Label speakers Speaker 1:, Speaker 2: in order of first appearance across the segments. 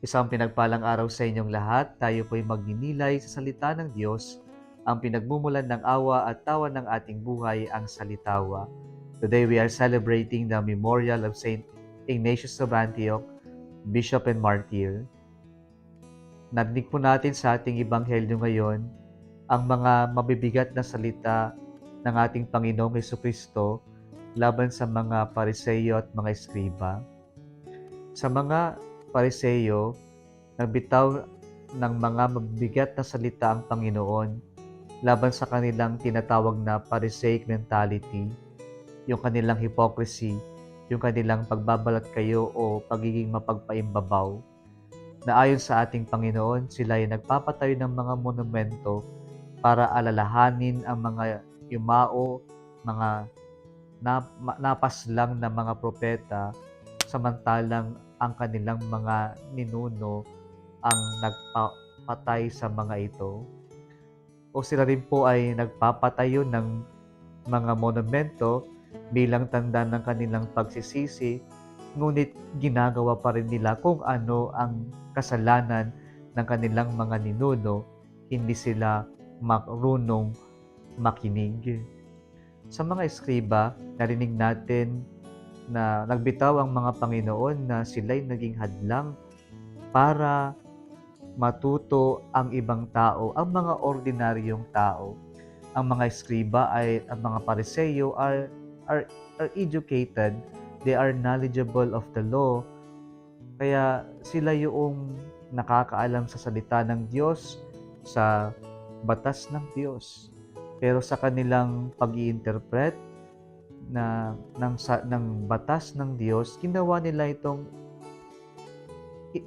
Speaker 1: Isang pinagpalang araw sa inyong lahat. Tayo po'y magninilay sa salita ng Diyos, ang pinagmumulan ng awa at tawa ng ating buhay, ang salitawa. Today we are celebrating the memorial of Saint Ignatius of Antioch, Bishop and Martyr. Narinig po natin sa ating ebanghelyo ngayon ang mga mabibigat na salita ng ating Panginoong Jesucristo laban sa mga Pariseyo at mga Eskriba. Sa mga Pariseyo, nagbitaw ng mga mabibigat na salita ang Panginoon laban sa kanilang tinatawag na Pharisaic mentality, yung kanilang hypocrisy, yung kanilang pagbabalat kayo o pagiging mapagpaimbabaw, na ayon sa ating Panginoon, sila ay nagpapatayo ng mga monumento para alalahanin ang mga yumao, mga napaslang na mga propeta, samantalang ang kanilang mga ninuno ang nagpapatay sa mga ito. O sila rin po ay nagpapatayo ng mga monumento bilang tanda ng kanilang pagsisisi, ngunit ginagawa pa rin nila kung ano ang kasalanan ng kanilang mga ninuno, hindi sila marunong makinig. Sa mga eskriba, narinig natin na nagbitaw ang mga Panginoon na sila'y naging hadlang para matuto ang ibang tao, ang mga ordinaryong tao. Ang mga eskriba ang mga Pariseyo are educated, they are knowledgeable of the law, kaya sila yung nakakaalam sa salita ng Diyos, sa batas ng Diyos. Pero sa kanilang pag-i-interpret ng batas ng Diyos, ginawa nila itong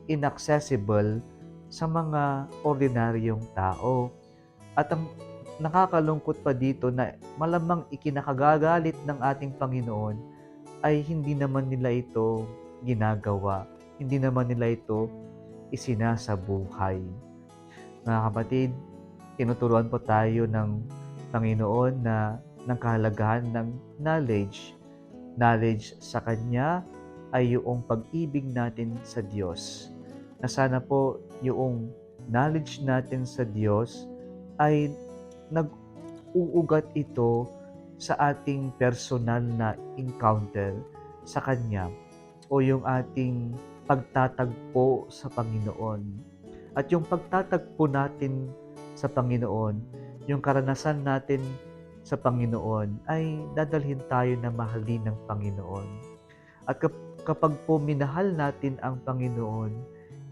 Speaker 1: inaccessible sa mga ordinaryong tao. At ang nakakalungkot pa dito na malamang ikinakagagalit ng ating Panginoon ay hindi naman nila ito ginagawa. Hindi naman nila ito isinasabuhay. Mga kapatid, tinuturuan po tayo ng Panginoon na ng kahalagahan ng knowledge. Knowledge sa Kanya ay yung pag-ibig natin sa Diyos. Na sana po yung knowledge natin sa Diyos ay nag-uugat ito sa ating personal na encounter sa Kanya o yung ating pagtatagpo sa Panginoon. At yung pagtatagpo natin sa Panginoon, yung karanasan natin sa Panginoon ay dadalhin tayo na mahalin ng Panginoon. At kapag po minahal natin ang Panginoon,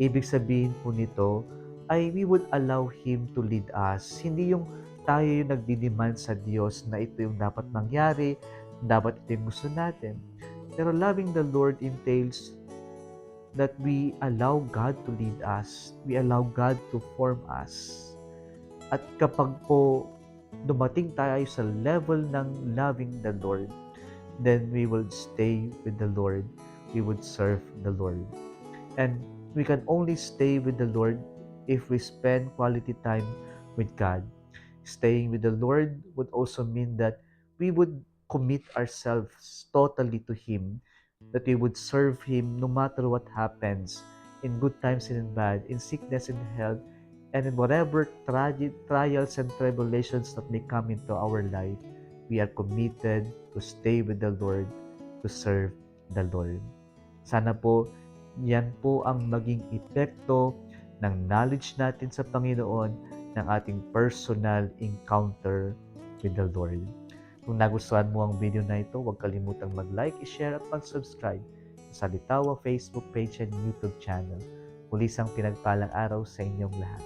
Speaker 1: ibig sabihin po nito ay we would allow Him to lead us. Hindi yung tayo yung nagdidemand sa Diyos na ito yung dapat mangyari, dapat ito yung gusto natin. Pero loving the Lord entails that we allow God to lead us. We allow God to form us. At kapag po dumating tayo sa level ng loving the Lord, then we will stay with the Lord. We would serve the Lord. And we can only stay with the Lord if we spend quality time with God. Staying with the Lord would also mean that we would commit ourselves totally to Him, that we would serve Him no matter what happens, in good times and in bad, in sickness and health, and in whatever trials and tribulations that may come into our life. We are committed to stay with the Lord, to serve the Lord. Sana po, yan po ang maging epekto ng knowledge natin sa Panginoon, ng ating personal encounter with the Lord. Kung nagustuhan mo ang video na ito, huwag kalimutang mag-like, i-share at mag-subscribe sa Salitawa Facebook page and YouTube channel. Muli isang pinagpalang araw sa inyong lahat.